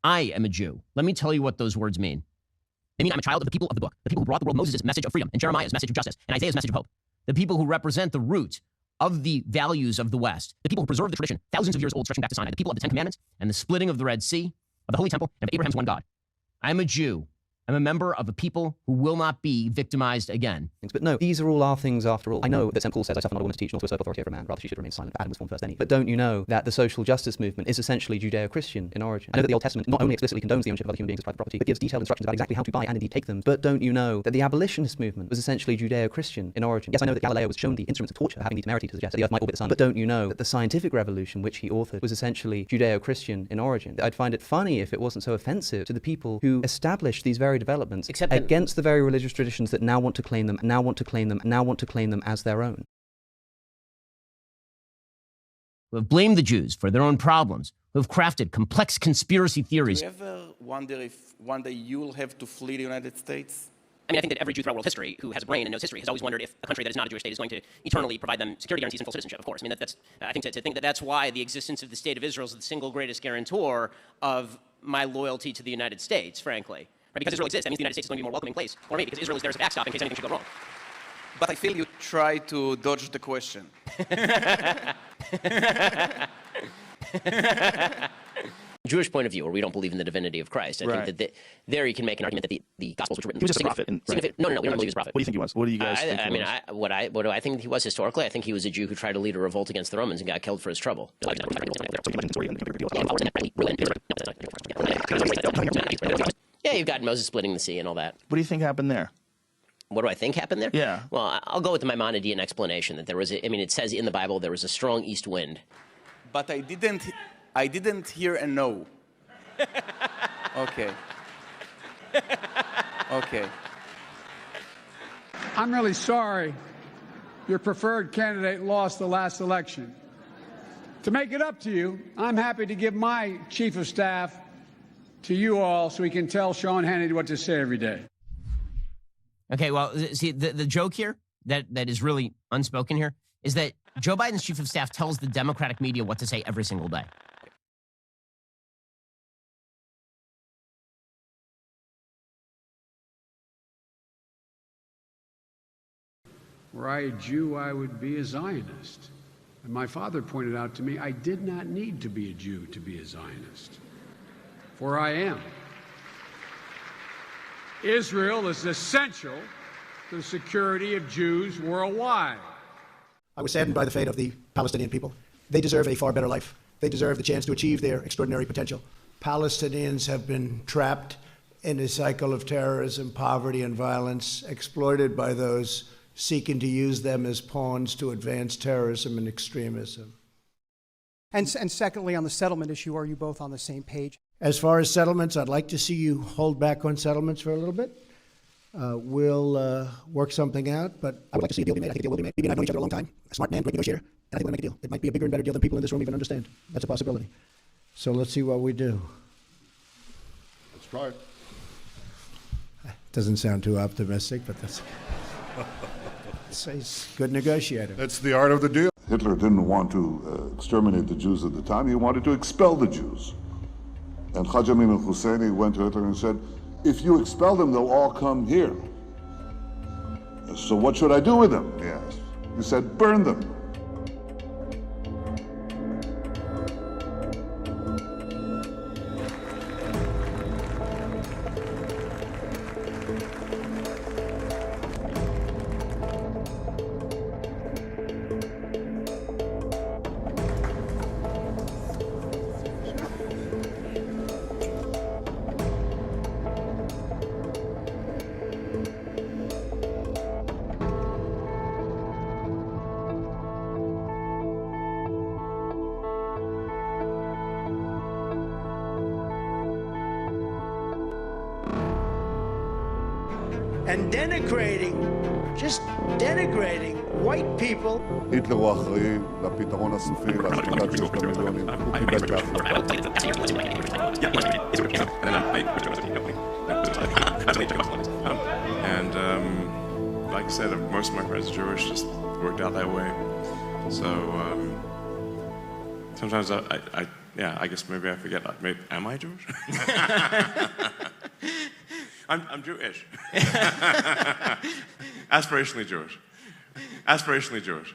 I am a Jew. Let me tell you what those words mean. They mean I'm a child of the people of the book, the people who brought the world Moses' message of freedom, and Jeremiah's message of justice, and Isaiah's message of hope. The people who represent the root of the values of the West, the people who preserve the tradition, thousands of years old, stretching back to Sinai, the people of the Ten Commandments, and the splitting of the Red Sea, of the Holy Temple, and of Abraham's one God. I'm a Jew. I'm a member of a people who will not be victimized again. But no, these are all our things after all. I know that St. Paul says, I suffer not a woman to teach, nor to assert authority over a man. Rather, she should remain silent. Adam was formed first, then he. But don't you know that the social justice movement is essentially Judeo-Christian in origin? I know that the Old Testament not only explicitly condones the ownership of other human beings as private property, but gives detailed instructions about exactly how to buy and indeed take them. But don't you know that the abolitionist movement was essentially Judeo-Christian in origin? Yes, I know that Galileo was shown the instruments of torture having the temerity to suggest that the Earth might orbit the sun. But don't you know that the scientific revolution which he authored was essentially Judeo-Christian in origin? I'd find it funny if it wasn't so offensive to the people who established these very developments against the very religious traditions that now want to claim them, now want to claim them, now want to claim them as their own. Who have blamed the Jews for their own problems, who have crafted complex conspiracy theories. Do you ever wonder if one day you'll have to flee the United States? I mean, I think that every Jew throughout world history who has a brain and knows history has always wondered if a country that is not a Jewish state is going to eternally provide them security guarantees and full citizenship, of course. I mean, I think to think that that's why the existence of the state of Israel is the single greatest guarantor of my loyalty to the United States, frankly. Right? Because Israel exists, that means the United States is going to be a more welcoming place for me, because Israel is there as a backstop in case anything should go wrong. But I feel you try to dodge the question. Jewish point of view, where we don't believe in the divinity of Christ. I think that there you can make an argument that the Gospels which were written... He was just a prophet. No, we don't believe he was a prophet. What do you think he was? What do you guys think I mean, what do I think he was historically? I think he was a Jew who tried to lead a revolt against the Romans and got killed for his trouble. Yeah, you've got Moses splitting the sea and all that. What do you think happened there? What do I think happened there? Yeah. Well, I'll go with the Maimonidean explanation that there was it says in the Bible there was a strong east wind. But I didn't hear a no. Okay. Okay. I'm really sorry your preferred candidate lost the last election. To make it up to you, I'm happy to give my chief of staff to you all so he can tell Sean Hannity what to say every day. Okay, well, see, the joke here that is really unspoken here is that Joe Biden's chief of staff tells the Democratic media what to say every single day. Were I a Jew, I would be a Zionist. And my father pointed out to me, I did not need to be a Jew to be a Zionist. For I am. Israel is essential to the security of Jews worldwide. I was saddened by the fate of the Palestinian people. They deserve a far better life. They deserve the chance to achieve their extraordinary potential. Palestinians have been trapped in a cycle of terrorism, poverty, and violence, exploited by those seeking to use them as pawns to advance terrorism and extremism. And secondly, on the settlement issue, are you both on the same page? As far as settlements, I'd like to see you hold back on settlements for a little bit. We'll work something out, but I would like to see a deal be made. I think a deal will be made. Bibi and I have known each other a long time. A smart man, great negotiator, and I think we'll make a deal. It might be a bigger and better deal than people in this room even understand. That's a possibility. So let's see what we do. Let's try it. Doesn't sound too optimistic, but that's... He's a good negotiator. That's the art of the deal. Hitler didn't want to exterminate the Jews at the time. He wanted to expel the Jews. And Haj Amin al-Husseini went to Hitler and said, if you expel them, they'll all come here. So what should I do with them? He asked. He said, burn them. And just denigrating white people. היטלר הוא אחראי לפתרון הסופי להשמדת 6 מיליונים. הוא קיבל את ההחלטה. And like I said, most of my friends are Jewish, just worked out that way. So sometimes Yeah, I guess maybe I forget. Maybe, am I Jewish? I'm Jewish. Aspirationally Jewish. Aspirationally Jewish.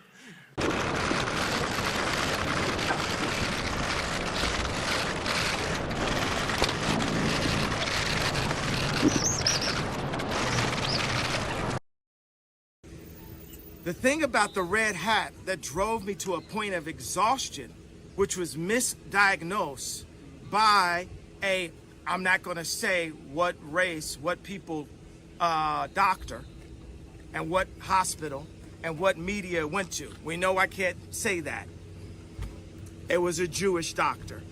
The thing about the red hat that drove me to a point of exhaustion, which was misdiagnosed by I'm not going to say what race, what people, doctor, and what hospital, and what media it went to. We know I can't say that. It was a Jewish doctor.